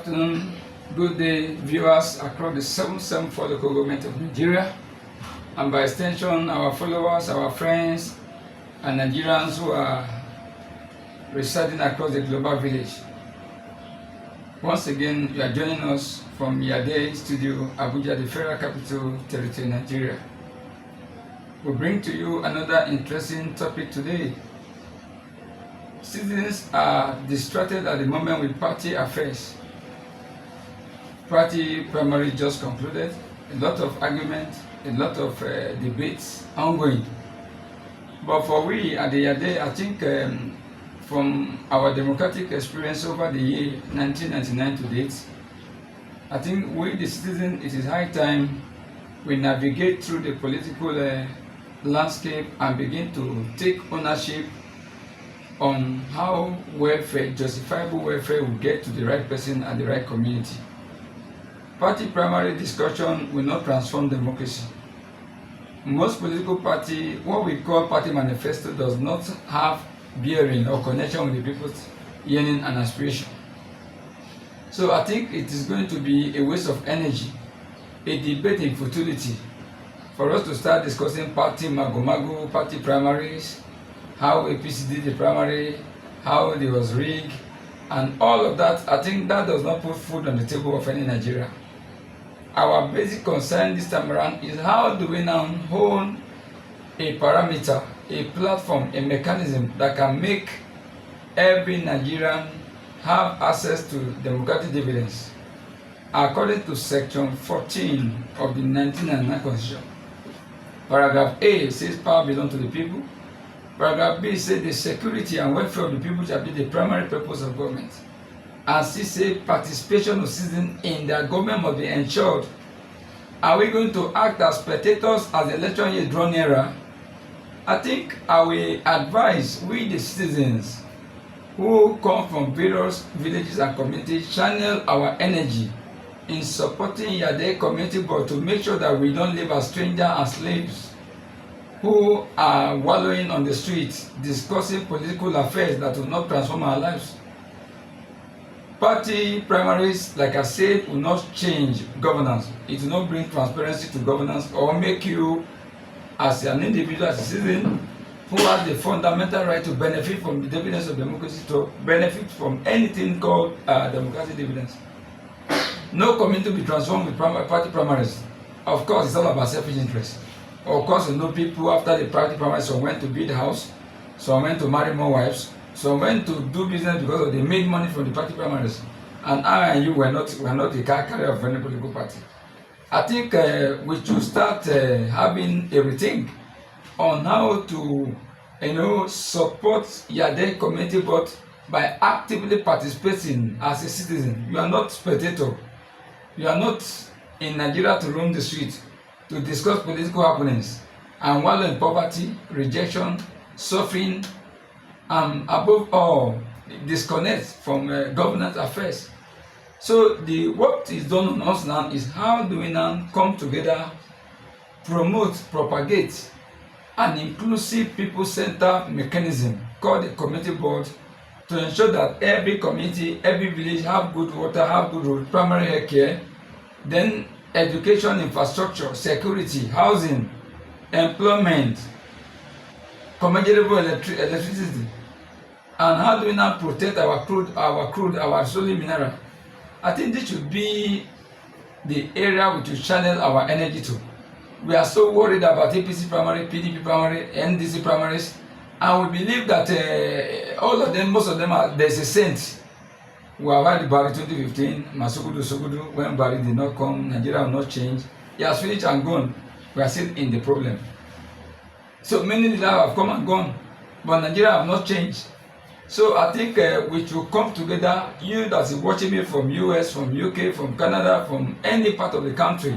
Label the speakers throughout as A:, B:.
A: afternoon, good day, viewers across the 774 local government of Nigeria, and by extension, our followers, our friends, and Nigerians who are residing across the global village. Once again, you are joining us from Yade Studio, Abuja, the Federal Capital Territory, Nigeria. We bring to you another interesting topic today. Citizens are distracted at the moment with party affairs. Party primary just concluded, a lot of argument, a lot of debates ongoing. But for we at the Yade, I think from our democratic experience over the year 1999 to date, I think we the citizens, it is high time we navigate through the political landscape and begin to take ownership on how welfare, justifiable welfare, will get to the right person and the right community. Party primary discussion will not transform democracy. Most political party, what we call party manifesto, does not have bearing or connection with the people's yearning and aspiration. So I think it is going to be a waste of energy, a debate in futility, for us to start discussing party mago-mago, party primaries, how APC did the primary, how it was rigged, and all of that. I think that does not put food on the table of any Nigeria. Our basic concern this time around is how do we now hold a parameter, a platform, a mechanism that can make every Nigerian have access to democratic dividends. According to Section 14 of the 1999 Constitution, Paragraph A says power belongs to the people. Paragraph B says the security and welfare of the people shall be the primary purpose of government. And C says participation of citizens in their government must be ensured. Are we going to act as spectators as the election year draw nearer? I think I will advise we the citizens who come from various villages and communities channel our energy in supporting Yade community board to make sure that we don't live as strangers and slaves who are wallowing on the streets discussing political affairs that will not transform our lives. Party primaries, like I said, will not change governance. It will not bring transparency to governance or make you, as an individual, as a citizen, who has the fundamental right to benefit from the dividends of democracy, to benefit from anything called democratic dividends. No community will be transformed with party primaries. Of course, it's all about selfish interest. Of course, you know, people after the party primaries, some went to build a house, some went to marry more wives, some went to do business because they made money from the party primaries. And I and you were not the car carrier of any political party. I think we should start having a rethink on how to, support Yade community board by actively participating as a citizen. You are not spectator. You are not in Nigeria to roam the street to discuss political happenings and wallow in poverty, rejection, suffering, and above all, disconnect from governance affairs. So what is done on us now is how do we now come together, promote, propagate an inclusive people-centered mechanism called the community board to ensure that every community, every village have good water, have good road, primary health care, then education, infrastructure, security, housing, employment, commercial electricity, and how do we now protect our crude, our solid mineral. I think this should be the area we should channel our energy to. We are so worried about APC primary, PDP primary, NDC primaries, and we believe that all of them, most of them, there's a saint. We have had the Bari 2015, Sogudu, when Bari did not come, Nigeria will not change. He has finished and gone. We are still in the problem. So many leaders have come and gone, but Nigeria have not changed. So I think we should come together, you that is watching me from US, from UK, from Canada, from any part of the country,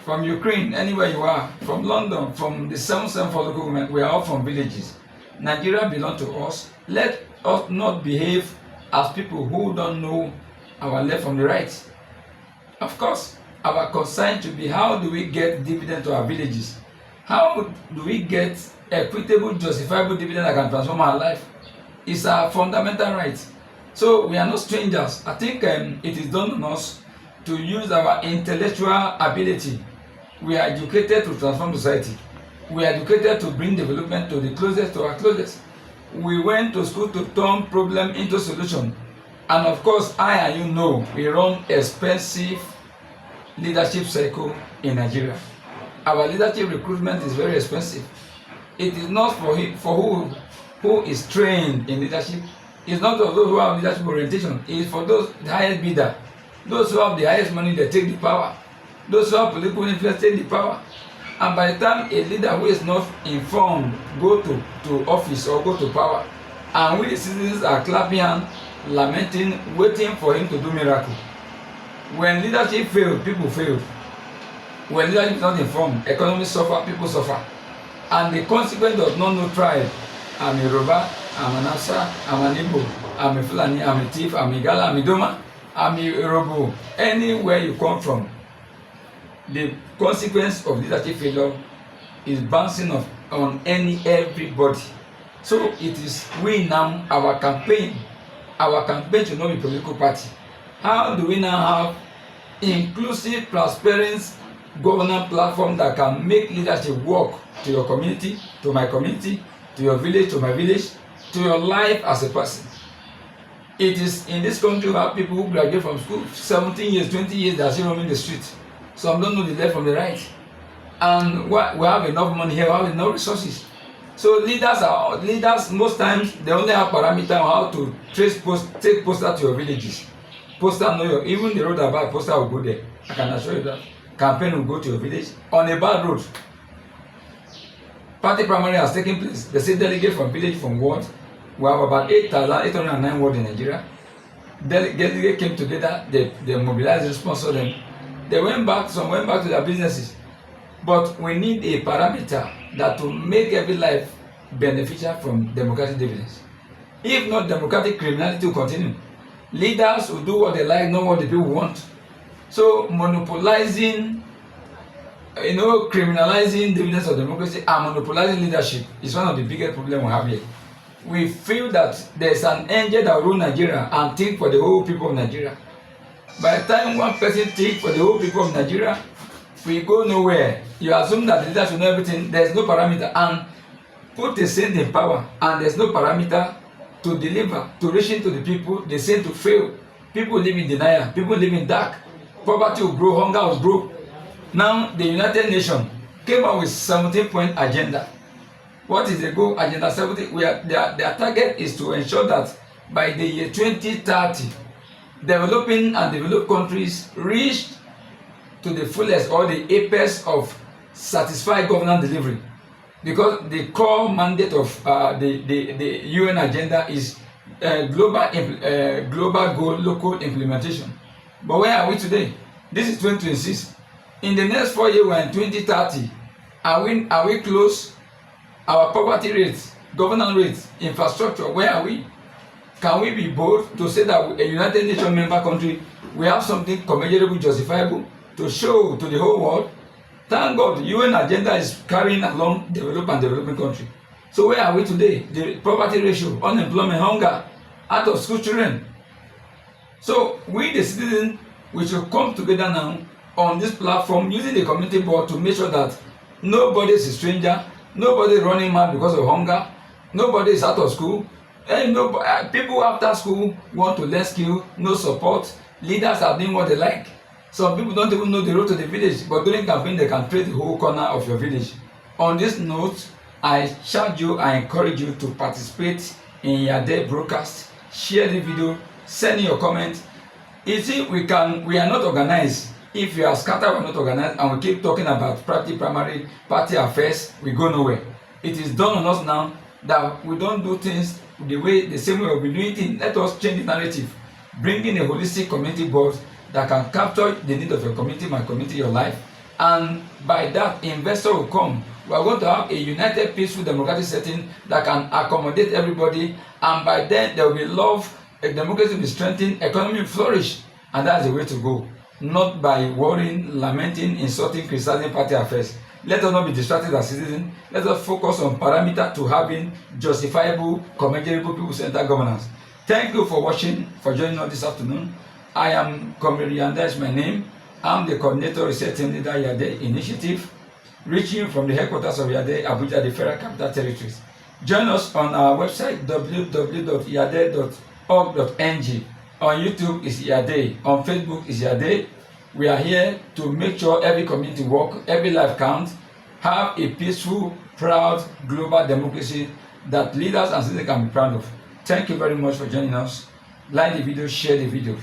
A: from Ukraine, anywhere you are, from London, from the 774 local government, we are all from villages. Nigeria belongs to us. Let us not behave as people who don't know our left from the right. Of course, our concern should be how do we get dividend to our villages? How do we get equitable, justifiable dividend that can transform our life? It's our fundamental right. So we are not strangers. I think it is done on us to use our intellectual ability. We are educated to transform society. We are educated to bring development to the closest to our closest. We went to school to turn problem into solution. And of course, I and you know, we run expensive leadership cycle in Nigeria. Our leadership recruitment is very expensive. It is not for who is trained in leadership. It's not for those who have leadership orientation. It is for those the highest bidder. Those who have the highest money, they take the power. Those who have political influence take the power. And by the time a leader who is not informed go to office or go to power, and we the citizens are clapping and lamenting, waiting for him to do miracle. When leadership fails, people fail. When leadership is not informed, economy suffer, people suffer. And the consequence does not know tribe. I'm a Yoruba, I'm an Hausa, I'm an Igbo, I'm a Fulani, I'm a thief, I'm a Igala, I'm a Doma, I'm a Yoruba. Anywhere you come from, the consequence of leadership failure is bouncing on everybody. So it is we now, our campaign should not be political party. How do we now have inclusive, transparent governance platform that can make leadership work to your community, to my community, to your village, to my village, to your life as a person? It is in this country where people who graduate from school 17 years, 20 years, they are still roaming the street. Some don't know the left from the right. And we have enough money here, we have enough resources. So leaders most times they only have parameter on how to take poster to your villages. Poster know your, even the road about poster will go there. I can assure you that. Campaign will go to your village on a bad road. Party primary has taken place. They say delegate from village, from ward. We have about 8,809 wards in Nigeria. Delegate came together, they mobilized, they sponsored them. They went back, some went back to their businesses. But we need a parameter that will make every life beneficial from democratic dividends. If not, democratic criminality will continue. Leaders will do what they like, not what the people want. So monopolizing, criminalizing dividends of democracy and monopolizing leadership is one of the biggest problems we have here. We feel that there's an angel that will rule Nigeria and think for the whole people of Nigeria. By the time one person thinks for the whole people of Nigeria, we go nowhere. You assume that the leaders will know everything. There's no parameter. And put the saint in power, and there's no parameter to deliver, to reach into the people, the saint to fail. People live in denial. People live in dark. Poverty will grow. Hunger will grow. Now, the United Nations came up with 17-point agenda. What is the goal? Agenda 70. Their target is to ensure that by the year 2030, developing and developed countries reach to the fullest or the apex of satisfied governance delivery, because the core mandate of the UN agenda is global goal, local implementation. But where are we today? This is 2026. In the next 4 years, we are in 2030. Are we close? Our poverty rates, governance rates, infrastructure, where are we? Can we be bold to say that a United Nations member country, we have something commendable, justifiable to show to the whole world? Thank God, the UN agenda is carrying along developing country. So where are we today? The poverty ratio, unemployment, hunger, out of school children. So we the citizens, we should come together now on this platform using the community board to make sure that nobody is a stranger, nobody is running mad because of hunger, nobody is out of school. People after school want to learn skill, no support. Leaders are doing what they like. Some people don't even know the road to the village, but during campaign they can trade the whole corner of your village. On this note, I charge you, I encourage you to participate in your day broadcast. Share the video, send in your comment. You see, we are not organized. If you are scattered, we are not organized, and we keep talking about primary party affairs, we go nowhere. It is done on us now that we don't do things the same way we've been doing things. Let us change the narrative. Bring in a holistic community board that can capture the need of your community, my community, your life. And by that, investor will come. We are going to have a united, peaceful, democratic setting that can accommodate everybody. And by then, there will be love, democracy will be strengthened, economy will flourish. And that's the way to go. Not by worrying, lamenting, insulting, criticizing party affairs. Let us not be distracted as citizens. Let us focus on parameter to having justifiable, commendable, people-centered governance. Thank you for watching, for joining us this afternoon. I am Comrade Yanda is my name. I'm the coordinator research team leader Yade Initiative, reaching you from the headquarters of Yade, Abuja, the Federal Capital Territories. Join us on our website www.yade.org.ng. On YouTube is Yade, on Facebook is Yade. We are here to make sure every community work, every life counts, have a peaceful, proud, global democracy that leaders and citizens can be proud of. Thank you very much for joining us. Like the video, share the video.